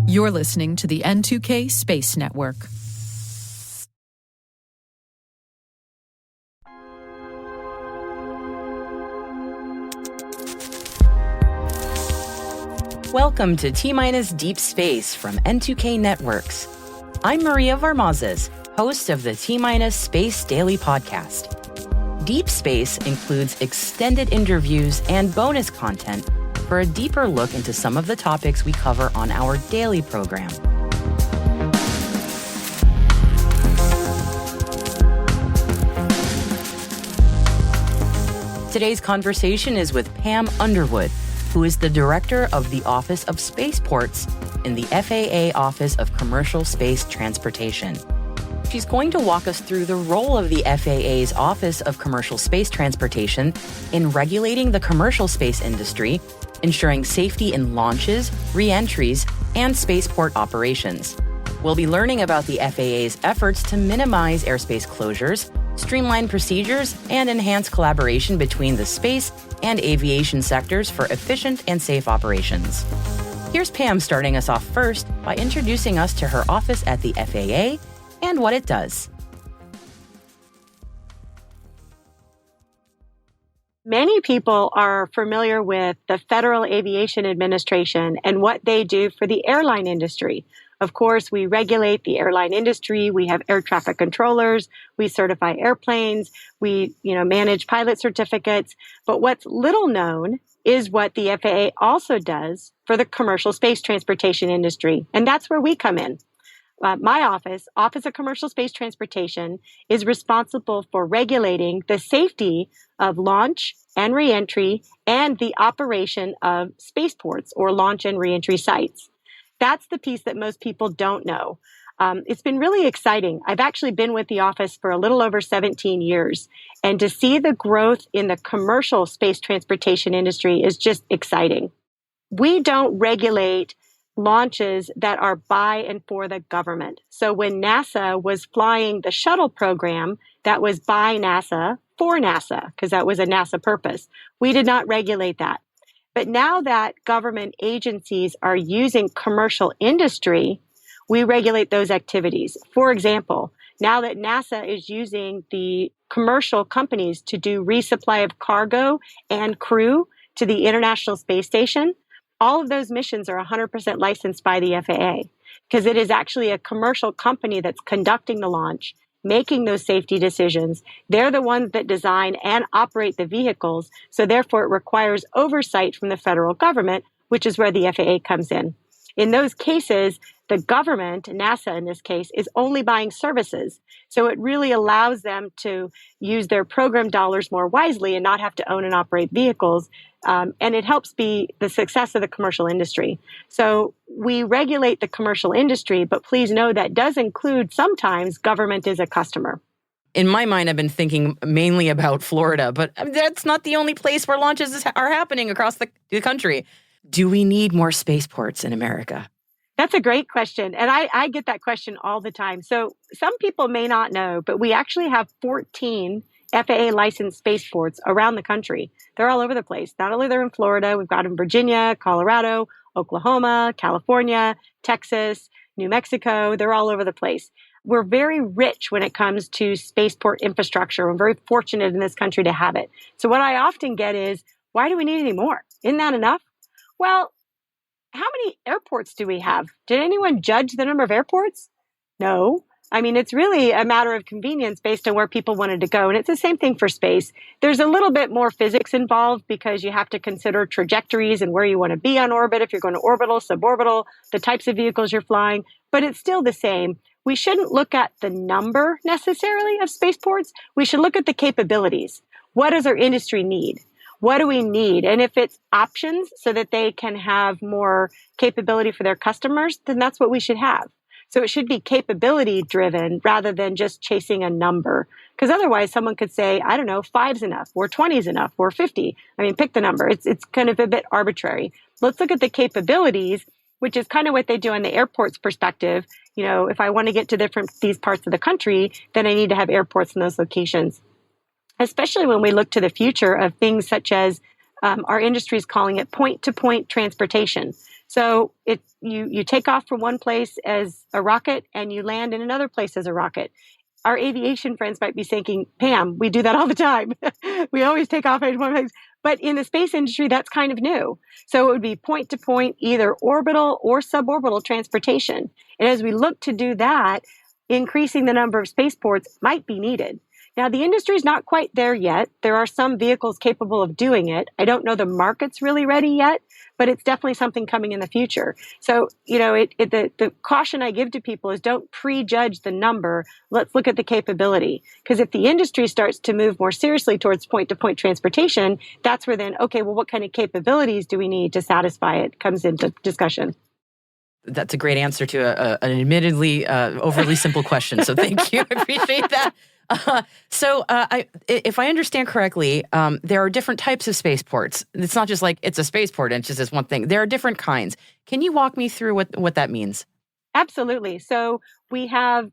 You're listening to the N2K Space Network. Welcome to T- Deep Space from N2K Networks. I'm Maria Varmazes, host of the T- Space Daily podcast. Deep Space includes extended interviews and bonus content for a deeper look into some of the topics we cover on our daily program. Today's conversation is with Pam Underwood, who is the director of the Office of Spaceports in the FAA Office of Commercial Space Transportation. She's going to walk us through the role of the FAA's Office of Commercial Space Transportation in regulating the commercial space industry, ensuring safety in launches, re-entries, and spaceport operations. We'll be learning about the FAA's efforts to minimize airspace closures, streamline procedures, and enhance collaboration between the space and aviation sectors for efficient and safe operations. Here's Pam starting us off first by introducing us to her office at the FAA and what it does. Many people are familiar with the Federal Aviation Administration and what they do for the airline industry. Of course, we regulate the airline industry. We have air traffic controllers. We certify airplanes. We, manage pilot certificates. But what's little known is what the FAA also does for the commercial space transportation industry. And that's where we come in. My Office of Commercial Space Transportation, is responsible for regulating the safety of launch and reentry and the operation of spaceports or launch and reentry sites. That's the piece that most people don't know. It's been really exciting. I've actually been with the office for a little over 17 years, and to see the growth in the commercial space transportation industry is just exciting. We don't regulate launches that are by and for the government. So when NASA was flying the shuttle program, that was by NASA for NASA, because that was a NASA purpose. We did not regulate that. But now that government agencies are using commercial industry, we regulate those activities. For example, now that NASA is using the commercial companies to do resupply of cargo and crew to the International Space Station, all of those missions are 100% licensed by the FAA, because it is actually a commercial company that's conducting the launch, making those safety decisions. They're the ones that design and operate the vehicles. So therefore, it requires oversight from the federal government, which is where the FAA comes in. In those cases, the government, NASA in this case, is only buying services. So it really allows them to use their program dollars more wisely and not have to own and operate vehicles. And it helps be the success of the commercial industry. So we regulate the commercial industry, but please know that does include sometimes government is a customer. In my mind, I've been thinking mainly about Florida, but that's not the only place where launches are happening across the country. Do we need more spaceports in America? That's a great question. And I get that question all the time. So some people may not know, but we actually have 14 FAA licensed spaceports around the country. They're all over the place. Not only they're in Florida, we've got in Virginia, Colorado, Oklahoma, California, Texas, New Mexico. They're all over the place. We're very rich when it comes to spaceport infrastructure. We're very fortunate in this country to have it. So what I often get is, why do we need any more? Isn't that enough? Well, how many airports do we have? Did anyone judge the number of airports? No. I mean, it's really a matter of convenience based on where people wanted to go. And it's the same thing for space. There's a little bit more physics involved because you have to consider trajectories and where you want to be on orbit, if you're going to orbital, suborbital, the types of vehicles you're flying. But it's still the same. We shouldn't look at the number necessarily of spaceports. We should look at the capabilities. What does our industry need? What do we need? And if it's options so that they can have more capability for their customers, then that's what we should have. So it should be capability driven rather than just chasing a number. Because otherwise someone could say, I don't know, 5's enough, or 20's enough, or 50. I mean, pick the number. It's kind of a bit arbitrary. Let's look at the capabilities, which is kind of what they do on the airport's perspective. You know, if I want to get to these parts of the country, then I need to have airports in those locations. Especially when we look to the future of things such as our industry is calling it point-to-point transportation. So you take off from one place as a rocket and you land in another place as a rocket. Our aviation friends might be thinking, Pam, we do that all the time. We always take off at one place. But in the space industry, that's kind of new. So it would be point to point, either orbital or suborbital transportation. And as we look to do that, increasing the number of spaceports might be needed. Now, the industry is not quite there yet. There are some vehicles capable of doing it. I don't know the market's really ready yet, but it's definitely something coming in the future. So, the caution I give to people is don't prejudge the number. Let's look at the capability. Because if the industry starts to move more seriously towards point-to-point transportation, that's where then, okay, well, what kind of capabilities do we need to satisfy it comes into discussion. That's a great answer to an admittedly overly simple question. So thank you. I appreciate that. If I understand correctly, there are different types of spaceports. It's not just like it's a spaceport and it's just this one thing. There are different kinds. Can you walk me through what that means? Absolutely. So we have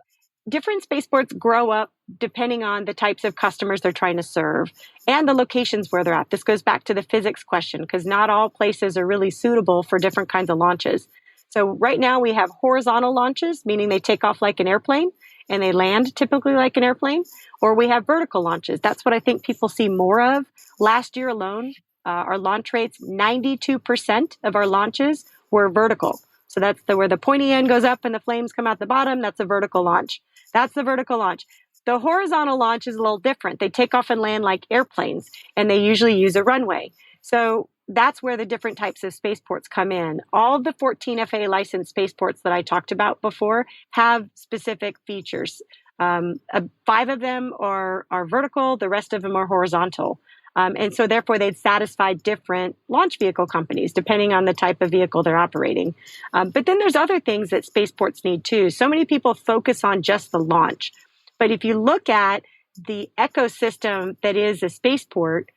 different spaceports grow up depending on the types of customers they're trying to serve and the locations where they're at. This goes back to the physics question because not all places are really suitable for different kinds of launches. So right now we have horizontal launches, meaning they take off like an airplane and they land typically like an airplane, or we have vertical launches. That's what I think people see more of. Last year alone, our launch rates, 92% of our launches were vertical. So that's where the pointy end goes up and the flames come out the bottom. That's a vertical launch. That's the vertical launch. The horizontal launch is a little different. They take off and land like airplanes, and they usually use a runway. So that's where the different types of spaceports come in. All of the 14 FAA licensed spaceports that I talked about before have specific features. 5 of them are vertical, the rest of them are horizontal. And so therefore they'd satisfy different launch vehicle companies depending on the type of vehicle they're operating. But then there's other things that spaceports need too. So many people focus on just the launch. But if you look at the ecosystem that is a spaceport,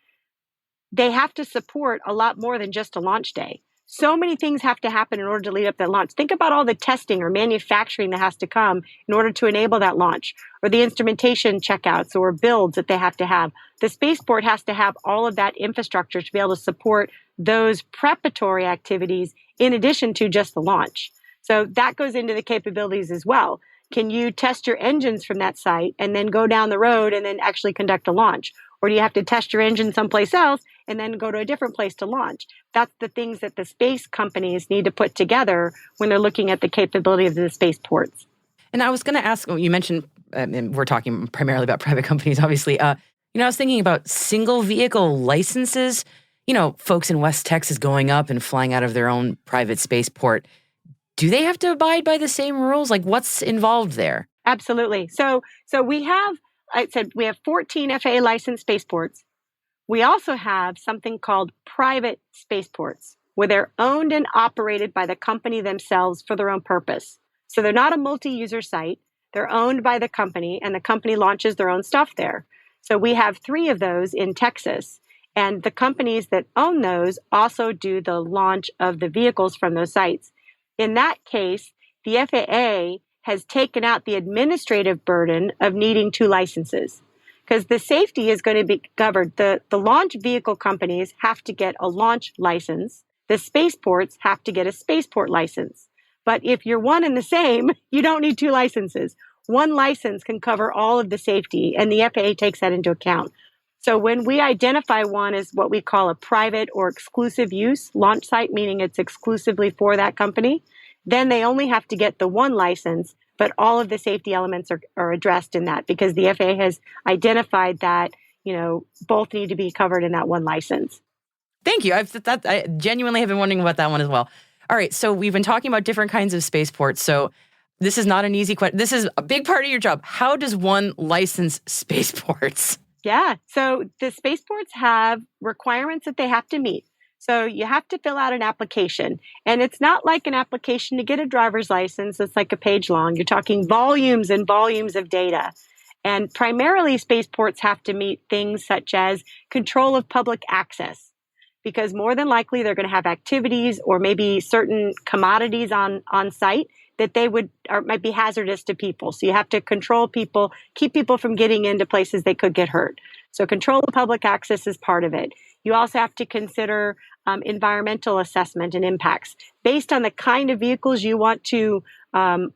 they have to support a lot more than just a launch day. So many things have to happen in order to lead up that launch. Think about all the testing or manufacturing that has to come in order to enable that launch, or the instrumentation checkouts or builds that they have to have. The spaceport has to have all of that infrastructure to be able to support those preparatory activities in addition to just the launch. So that goes into the capabilities as well. Can you test your engines from that site and then go down the road and then actually conduct a launch? Or do you have to test your engine someplace else and then go to a different place to launch? That's the things that the space companies need to put together when they're looking at the capability of the spaceports. And I was going to ask, you mentioned, and we're talking primarily about private companies, obviously. I was thinking about single vehicle licenses. Folks in West Texas going up and flying out of their own private spaceport. Do they have to abide by the same rules? Like, what's involved there? Absolutely. So we have 14 FAA licensed spaceports. We also have something called private spaceports, where they're owned and operated by the company themselves for their own purpose. So they're not a multi-user site. They're owned by the company, and the company launches their own stuff there. So we have 3 of those in Texas, and the companies that own those also do the launch of the vehicles from those sites. In that case, the FAA has taken out the administrative burden of needing 2 licenses because the safety is going to be covered. The launch vehicle companies have to get a launch license. The spaceports have to get a spaceport license. But if you're one and the same, you don't need 2 licenses. One license can cover all of the safety, and the FAA takes that into account. So when we identify one as what we call a private or exclusive use launch site, meaning it's exclusively for that company, then they only have to get the 1 license, but all of the safety elements are addressed in that because the FAA has identified that, both need to be covered in that 1 license. Thank you. I genuinely have been wondering about that one as well. All right. So we've been talking about different kinds of spaceports. So this is not an easy question. This is a big part of your job. How does one license spaceports? Yeah. So the spaceports have requirements that they have to meet. So you have to fill out an application, and it's not like an application to get a driver's license. It's like a page long. You're talking volumes and volumes of data. And primarily spaceports have to meet things such as control of public access, because more than likely they're going to have activities or maybe certain commodities on site that they might be hazardous to people. So you have to control people, keep people from getting into places they could get hurt. So control of public access is part of it. You also have to consider environmental assessment and impacts. Based on the kind of vehicles you want to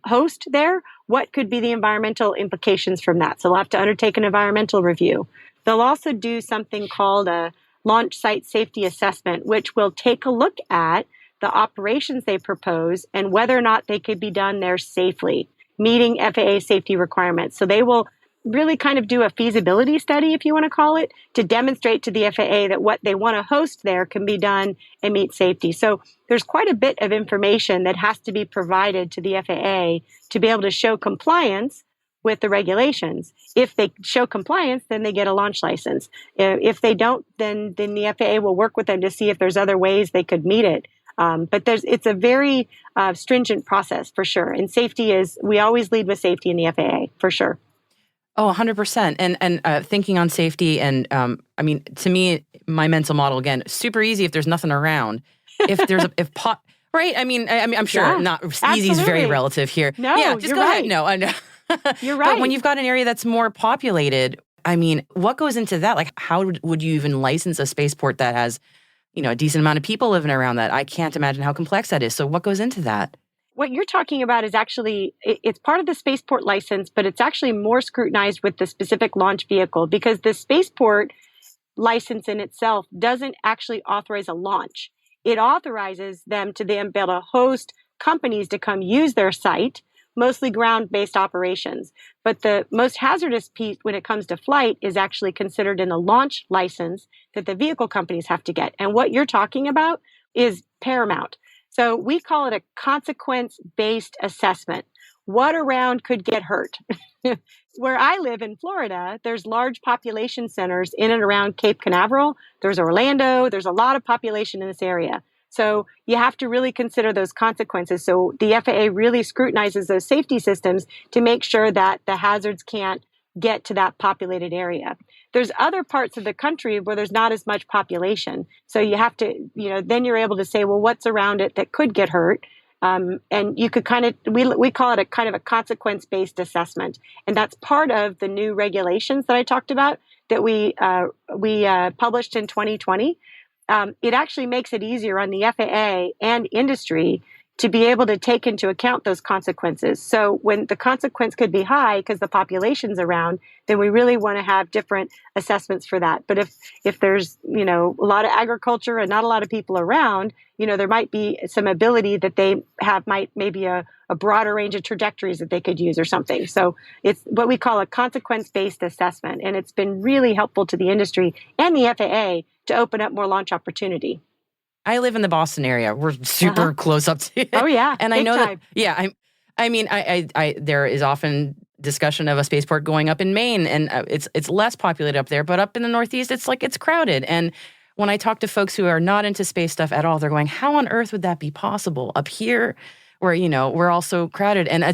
host there, what could be the environmental implications from that? So they'll have to undertake an environmental review. They'll also do something called a launch site safety assessment, which will take a look at the operations they propose and whether or not they could be done there safely, meeting FAA safety requirements. So they will really kind of do a feasibility study, if you want to call it, to demonstrate to the FAA that what they want to host there can be done and meet safety. So there's quite a bit of information that has to be provided to the FAA to be able to show compliance with the regulations. If they show compliance, then they get a launch license. If they don't, then the FAA will work with them to see if there's other ways they could meet it. But it's a very stringent process for sure. And safety we always lead with safety in the FAA for sure. Oh, 100%. And thinking on safety and, to me, my mental model, again, super easy if there's nothing around. If there's right? I'm sure not easy is very relative here. No, yeah, just you're go right. ahead. No, I know. You're right. But when you've got an area that's more populated, what goes into that? Like, how would you even license a spaceport that has, a decent amount of people living around that? I can't imagine how complex that is. So what goes into that? What you're talking about is actually, it's part of the spaceport license, but it's actually more scrutinized with the specific launch vehicle because the spaceport license in itself doesn't actually authorize a launch. It authorizes them to then be able to host companies to come use their site, mostly ground-based operations. But the most hazardous piece when it comes to flight is actually considered in the launch license that the vehicle companies have to get. And what you're talking about is paramount. So we call it a consequence-based assessment. What around could get hurt? Where I live in Florida, there's large population centers in and around Cape Canaveral. There's Orlando. There's a lot of population in this area. So you have to really consider those consequences. So the FAA really scrutinizes those safety systems to make sure that the hazards can't get to that populated area. There's other parts of the country where there's not as much population. So you have to, then you're able to say, well, what's around it that could get hurt? And you could we call it a kind of a consequence-based assessment. And that's part of the new regulations that I talked about that we published in 2020. It actually makes it easier on the FAA and industry to be able to take into account those consequences. So when the consequence could be high because the population's around, then we really want to have different assessments for that. But if there's, a lot of agriculture and not a lot of people around, there might be some ability that they have maybe a broader range of trajectories that they could use or something. So it's what we call a consequence-based assessment. And it's been really helpful to the industry and the FAA to open up more launch opportunity. I live in the Boston area. We're super close up to it. Oh, yeah. And I know that, there is often discussion of a spaceport going up in Maine, and it's less populated up there, but up in the Northeast, it's crowded. And when I talk to folks who are not into space stuff at all, they're going, how on earth would that be possible up here where, we're all so crowded? And I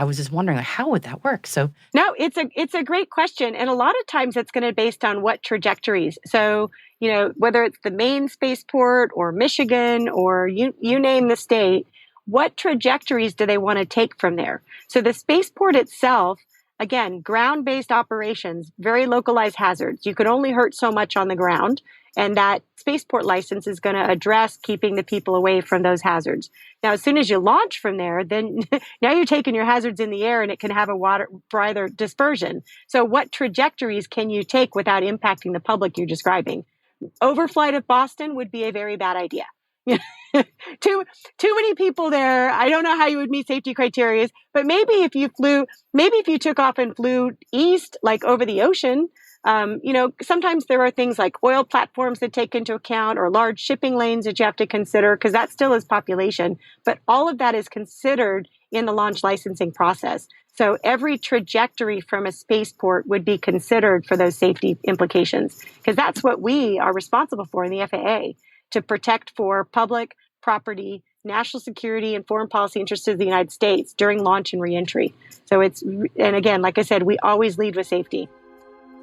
was just wondering, how would that work? So no, it's a great question. And a lot of times it's going to be based on what trajectories. So, whether it's the Maine spaceport or Michigan or you name the state, what trajectories do they want to take from there? So the spaceport itself, again, ground-based operations, very localized hazards. You could only hurt so much on the ground. And that spaceport license is going to address keeping the people away from those hazards. Now, as soon as you launch from there, then now you're taking your hazards in the air and it can have a wider dispersion. So what trajectories can you take without impacting the public you're describing? Overflight of Boston would be a very bad idea. Too many people there. I don't know how you would meet safety criteria, but maybe if you took off and flew east, like over the ocean, sometimes there are things like oil platforms that take into account or large shipping lanes that you have to consider because that still is population. But all of that is considered in the launch licensing process. So every trajectory from a spaceport would be considered for those safety implications because that's what we are responsible for in the FAA, to protect for public, property, national security, and foreign policy interests of the United States during launch and reentry. So and again, like I said, we always lead with safety.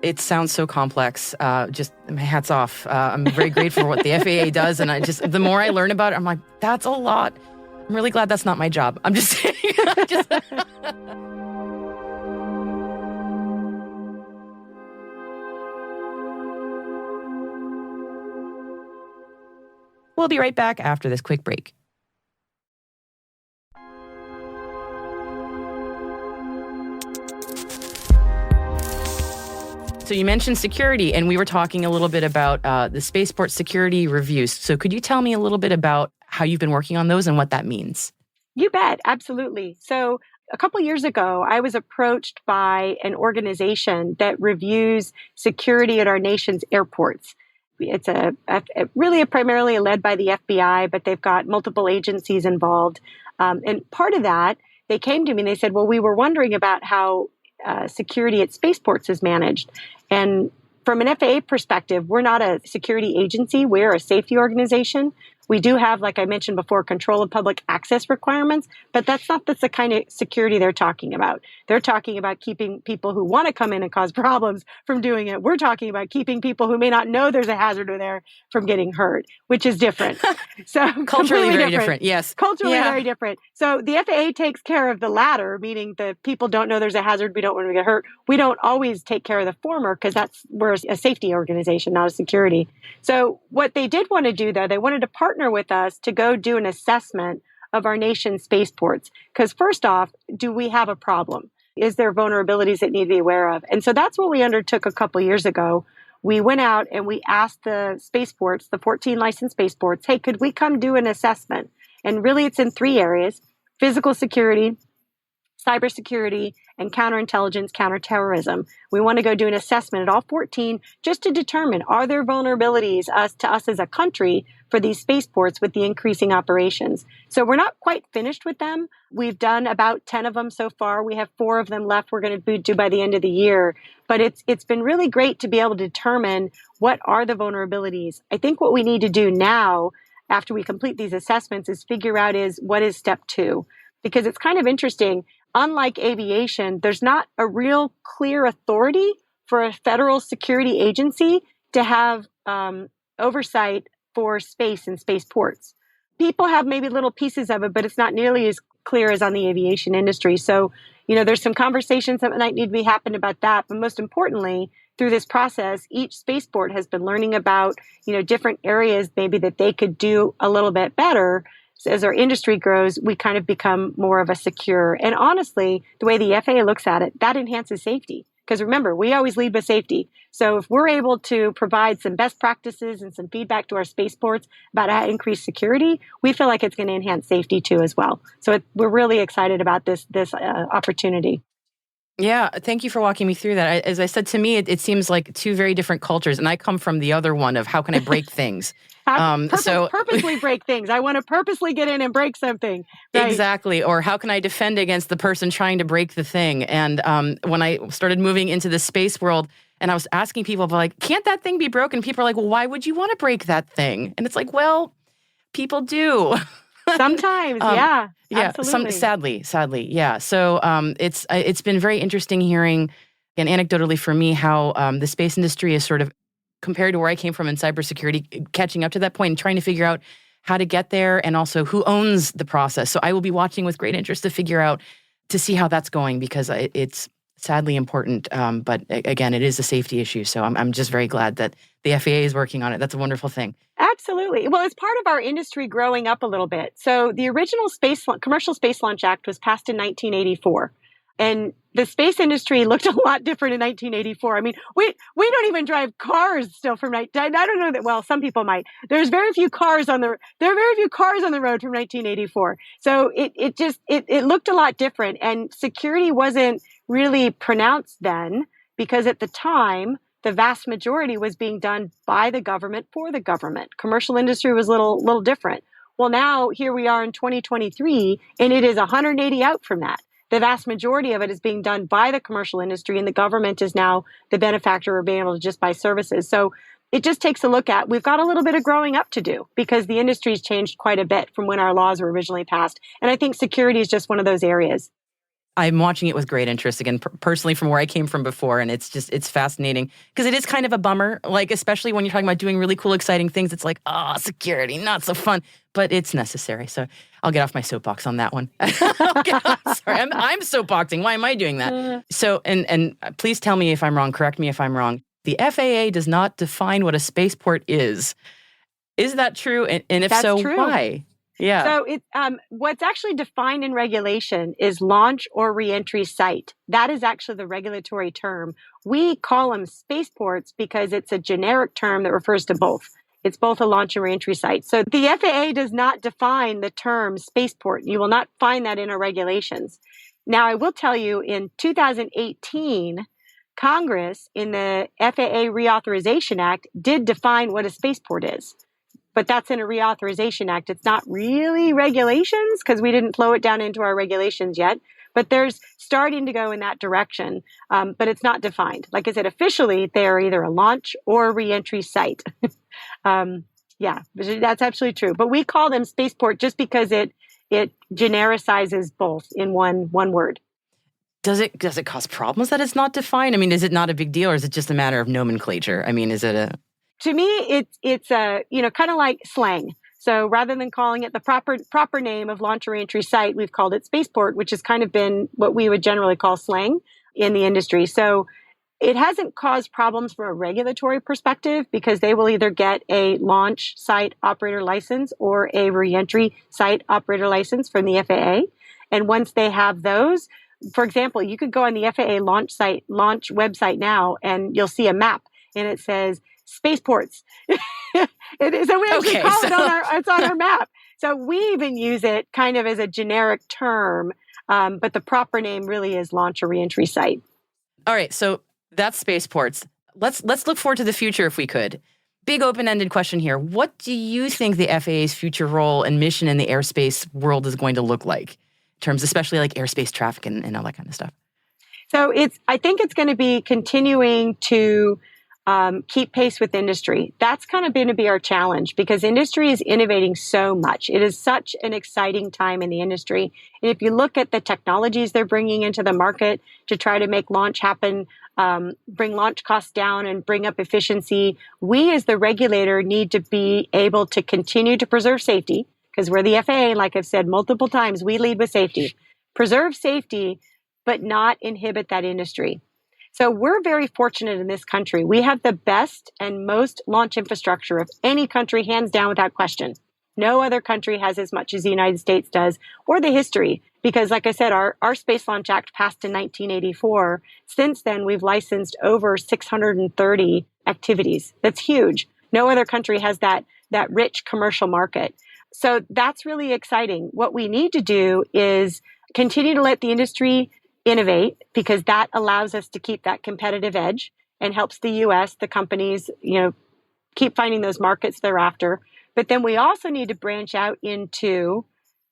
It sounds so complex. Just my hat's off. I'm very grateful for what the FAA does. And the more I learn about it, I'm like, that's a lot. I'm really glad that's not my job. I'm just saying. We'll be right back after this quick break. So you mentioned security, and we were talking a little bit about the spaceport security reviews. So could you tell me a little bit about how you've been working on those and what that means? You bet. Absolutely. So a couple years ago, I was approached by an organization that reviews security at our nation's airports. It's primarily led by the FBI, but they've got multiple agencies involved. And part of that, they came to me and they said, well, we were wondering about how security at spaceports is managed. And from an FAA perspective, we're not a security agency. We're a safety organization. We do have, like I mentioned before, control of public access requirements, but that's the kind of security they're talking about. They're talking about keeping people who want to come in and cause problems from doing it. We're talking about keeping people who may not know there's a hazard there from getting hurt, which is different. So culturally very different. Yes. Culturally very different. So the FAA takes care of the latter, meaning the people don't know there's a hazard. We don't want to get hurt. We don't always take care of the former because we're a safety organization, not a security. So what they did want to do, though, they wanted to partner with us to go do an assessment of our nation's spaceports. Because first off, do we have a problem? Is there vulnerabilities that need to be aware of? And so that's what we undertook a couple years ago. We went out and we asked the spaceports, the 14 licensed spaceports, hey, could we come do an assessment? And really it's in 3 areas: physical security, cybersecurity, and counterintelligence, counterterrorism. We want to go do an assessment at all 14 just to determine, are there vulnerabilities to us as a country for these spaceports with the increasing operations? So we're not quite finished with them. We've done about 10 of them so far. We have 4 of them left we're going to do by the end of the year. But it's been really great to be able to determine what are the vulnerabilities. I think what we need to do now, after we complete these assessments, is figure out what is step 2. Because it's kind of interesting. Unlike aviation, there's not a real clear authority for a federal security agency to have oversight for space and spaceports. People have maybe little pieces of it, but it's not nearly as clear as on the aviation industry. So, there's some conversations that might need to be happening about that. But most importantly, through this process, each spaceport has been learning about, different areas maybe that they could do a little bit better. So as our industry grows, we kind of become more of a secure. And honestly, the way the FAA looks at it, that enhances safety. Because remember, we always lead with safety. So if we're able to provide some best practices and some feedback to our spaceports about how to increase security, we feel like it's going to enhance safety too as well. So we're really excited about this opportunity. Yeah, thank you for walking me through that. As I said, to me, it seems like 2 very different cultures, and I come from the other one of how can I break things. Purposely break things. I want to purposely get in and break something. Right? Exactly. Or how can I defend against the person trying to break the thing? And when I started moving into the space world, and I was asking people, like, can't that thing be broken? People are like, well, why would you want to break that thing? And it's like, well, people do. Sometimes, yeah. Absolutely. Sadly, yeah. So it's been very interesting hearing, and anecdotally for me, how the space industry is sort of, compared to where I came from in cybersecurity, catching up to that point and trying to figure out how to get there and also who owns the process. So I will be watching with great interest to see how that's going, because it's sadly important. But again, it is a safety issue. So I'm just very glad that the FAA is working on it. That's a wonderful thing. Absolutely. Well, it's part of our industry growing up a little bit. So the original Commercial Space Launch Act was passed in 1984. And the space industry looked a lot different in 1984. I mean, we don't even drive cars still from I don't know that. Well, some people might. There are very few cars on the road from 1984. So it looked a lot different, and security wasn't really pronounced then, because at the time the vast majority was being done by the government for the government. Commercial industry was a little different. Well, now here we are in 2023, and it is 180 out from that. The vast majority of it is being done by the commercial industry, and the government is now the benefactor of being able to just buy services. So it just takes a look at, we've got a little bit of growing up to do, because the industry's changed quite a bit from when our laws were originally passed. And I think security is just one of those areas. I'm watching it with great interest, again, personally from where I came from before. And it's fascinating, because it is kind of a bummer, like, especially when you're talking about doing really cool, exciting things. It's like, security, not so fun, but it's necessary. So I'll get off my soapbox on that one. Sorry, I'm soapboxing. Why am I doing that? So, and please tell me if I'm wrong, correct me if I'm wrong. The FAA does not define what a spaceport is. Is that true? And if That's so, true. why? Yeah. So what's actually defined in regulation is launch or reentry site. That is actually the regulatory term. We call them spaceports because it's a generic term that refers to both. It's both a launch and reentry site. So the FAA does not define the term spaceport. You will not find that in our regulations. Now, I will tell you, in 2018, Congress, in the FAA Reauthorization Act, did define what a spaceport is. But that's in a reauthorization act. It's not really regulations because we didn't flow it down into our regulations yet. But there's starting to go in that direction. But it's not defined. Like I said, officially, they are either a launch or a reentry site. Yeah, that's absolutely true. But we call them spaceport just because it genericizes both in one word. Does it cause problems that it's not defined? I mean, is it not a big deal, or is it just a matter of nomenclature? I mean, is it a... To me, it's kind of like slang. So rather than calling it the proper name of launch or reentry site, we've called it spaceport, which has kind of been what we would generally call slang in the industry. So it hasn't caused problems from a regulatory perspective because they will either get a launch site operator license or a reentry site operator license from the FAA. And once they have those, for example, you could go on the FAA launch website now and you'll see a map and it says Spaceports. So we actually call it it's on our map. So we even use it kind of as a generic term, but the proper name really is launch or reentry site. All right, so that's spaceports. Let's look forward to the future if we could. Big open-ended question here. What do you think the FAA's future role and mission in the airspace world is going to look like, in terms especially like airspace traffic and all that kind of stuff? So I think it's going to be continuing to keep pace with industry. That's kind of going to be our challenge because industry is innovating so much. It is such an exciting time in the industry. And if you look at the technologies they're bringing into the market to try to make launch happen, bring launch costs down and bring up efficiency, we as the regulator need to be able to continue to preserve safety because we're the FAA, like I've said multiple times, we lead with safety. Preserve safety, but not inhibit that industry. So we're very fortunate in this country. We have the best and most launch infrastructure of any country, hands down, without question. No other country has as much as the United States does, or the history, because like I said, our Space Launch Act passed in 1984. Since then, we've licensed over 630 activities. That's huge. No other country has that rich commercial market. So that's really exciting. What we need to do is continue to let the industry innovate because that allows us to keep that competitive edge and helps the U.S., the companies, keep finding those markets thereafter. But then we also need to branch out into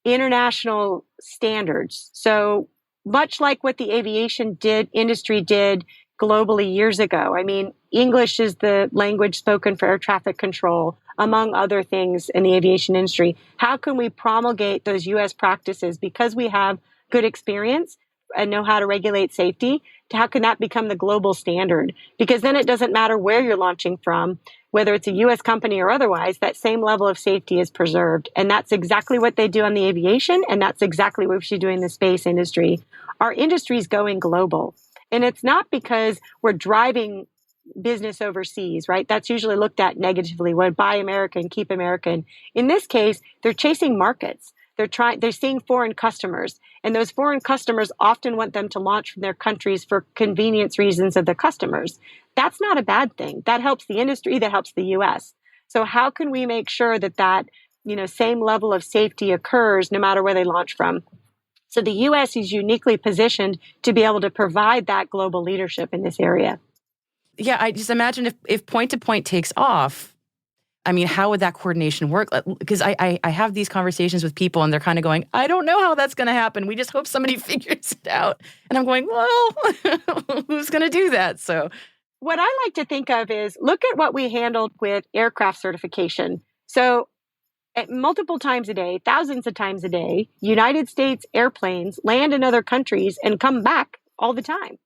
international standards. So much like what the aviation industry did globally years ago. I mean, English is the language spoken for air traffic control, among other things in the aviation industry. How can we promulgate those U.S. practices because we have good experience and know how to regulate safety? How can that become the global standard? Because then it doesn't matter where you're launching from, whether it's a U.S. company or otherwise, that same level of safety is preserved. And that's exactly what they do on the aviation, and that's exactly what we should do in the space industry. Our industry is going global. And it's not because we're driving business overseas, right? That's usually looked at negatively. Well, buy American, keep American. In this case, they're chasing markets. They're seeing foreign customers, and those foreign customers often want them to launch from their countries for convenience reasons of the customers. That's not a bad thing. That helps the industry, that helps the US. So how can we make sure that same level of safety occurs no matter where they launch from? So the US is uniquely positioned to be able to provide that global leadership in this area. Yeah, I just imagine if point-to-point takes off, I mean, how would that coordination work? Because I have these conversations with people and they're kind of going, I don't know how that's going to happen. We just hope somebody figures it out. And I'm going, well, who's going to do that? So what I like to think of is look at what we handled with aircraft certification. So at multiple times a day, thousands of times a day, United States airplanes land in other countries and come back all the time.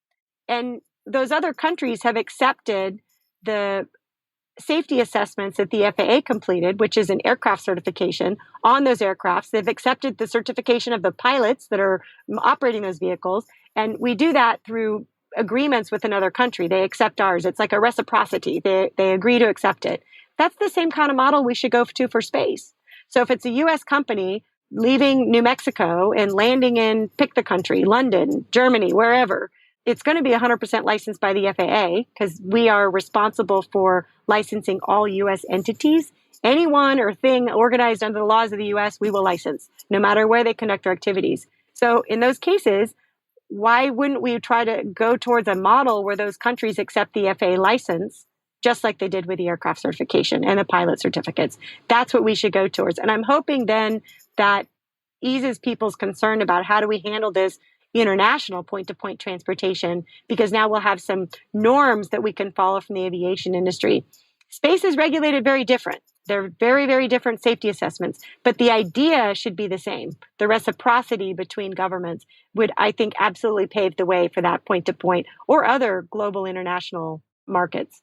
And those other countries have accepted the safety assessments that the FAA completed, which is an aircraft certification on those aircrafts. They've accepted the certification of the pilots that are operating those vehicles. And we do that through agreements with another country. They accept ours. It's like a reciprocity. They agree to accept it. That's the same kind of model we should go to for space. So if it's a U.S. company leaving New Mexico and landing in, pick the country, London, Germany, wherever, it's going to be 100% licensed by the FAA because we are responsible for licensing all U.S. entities. Anyone or thing organized under the laws of the U.S., we will license, no matter where they conduct their activities. So in those cases, why wouldn't we try to go towards a model where those countries accept the FAA license, just like they did with the aircraft certification and the pilot certificates? That's what we should go towards. And I'm hoping then that eases people's concern about how do we handle this international point-to-point transportation, because now we'll have some norms that we can follow from the aviation industry. Space is regulated very different. They're very, very different safety assessments, but the idea should be the same. The reciprocity between governments would, I think, absolutely pave the way for that point-to-point or other global international markets.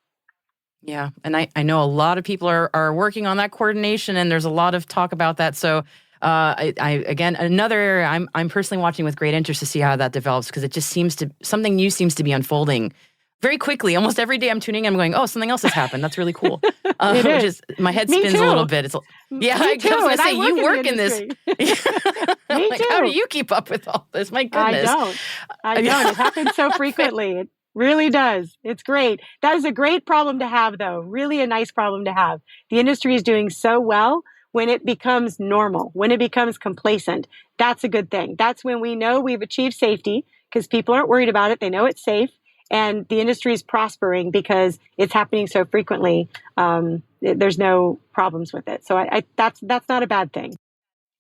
Yeah, and I know a lot of people are working on that coordination, and there's a lot of talk about that. So again, another area I'm personally watching with great interest to see how that develops, because it just something new seems to be unfolding very quickly. Almost every day I'm tuning in, I'm going, oh, something else has happened. That's really cool. My head spins a little bit. It's yeah, I was going to say, you work in this. Me like, too. how do you keep up with all this? My goodness. I don't. It happens so frequently. It really does. It's great. That is a great problem to have, though. Really a nice problem to have. The industry is doing so well. When it becomes normal, when it becomes complacent, that's a good thing. That's when we know we've achieved safety because people aren't worried about it. They know it's safe. And the industry is prospering because it's happening so frequently. There's no problems with it. So that's not a bad thing.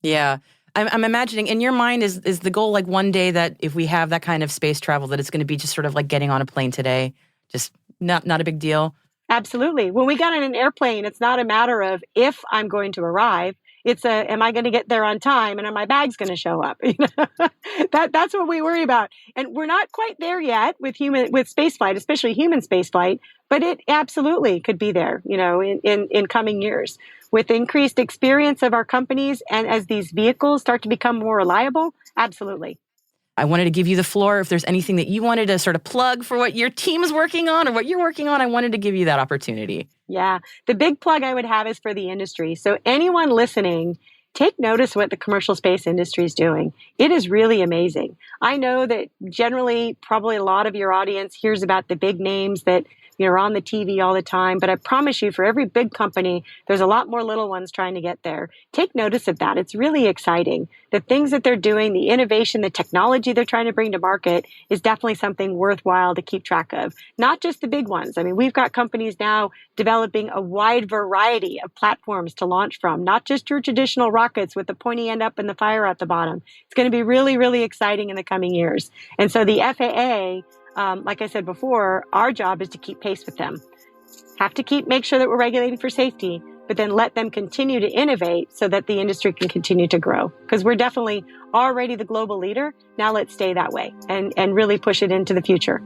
Yeah. I'm imagining in your mind is the goal like one day that if we have that kind of space travel that it's going to be just sort of like getting on a plane today, just not a big deal? Absolutely. When we got on an airplane, it's not a matter of if I'm going to arrive. It's am I going to get there on time and are my bags going to show up? That's what we worry about. And we're not quite there yet with spaceflight, especially human spaceflight, but it absolutely could be there, in coming years. With increased experience of our companies and as these vehicles start to become more reliable, absolutely. I wanted to give you the floor. If there's anything that you wanted to sort of plug for what your team is working on or what you're working on, I wanted to give you that opportunity. Yeah. The big plug I would have is for the industry. So anyone listening, take notice of what the commercial space industry is doing. It is really amazing. I know that generally, probably a lot of your audience hears about the big names that are on the TV all the time. But I promise you, for every big company, there's a lot more little ones trying to get there. Take notice of that. It's really exciting. The things that they're doing, the innovation, the technology they're trying to bring to market is definitely something worthwhile to keep track of. Not just the big ones. I mean, we've got companies now developing a wide variety of platforms to launch from, not just your traditional rockets with the pointy end up and the fire at the bottom. It's going to be really, really exciting in the coming years. And so the FAA, like I said before, our job is to keep pace with them. Have to make sure that we're regulating for safety, but then let them continue to innovate so that the industry can continue to grow. Because we're definitely already the global leader. Now let's stay that way and really push it into the future.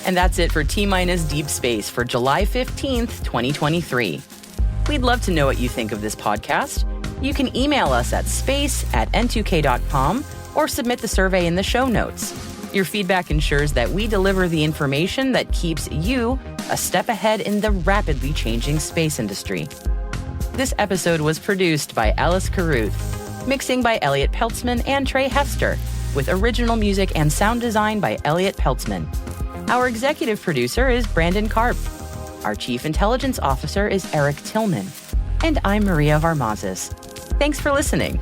And that's it for T-Minus Deep Space for July 15th, 2023. We'd love to know what you think of this podcast. You can email us at space@n2k.com or submit the survey in the show notes. Your feedback ensures that we deliver the information that keeps you a step ahead in the rapidly changing space industry. This episode was produced by Alice Carruth, mixing by Elliot Peltzman and Trey Hester, with original music and sound design by Elliot Peltzman. Our executive producer is Brandon Karp. Our Chief Intelligence Officer is Eric Tillman. And I'm Maria Varmazes. Thanks for listening.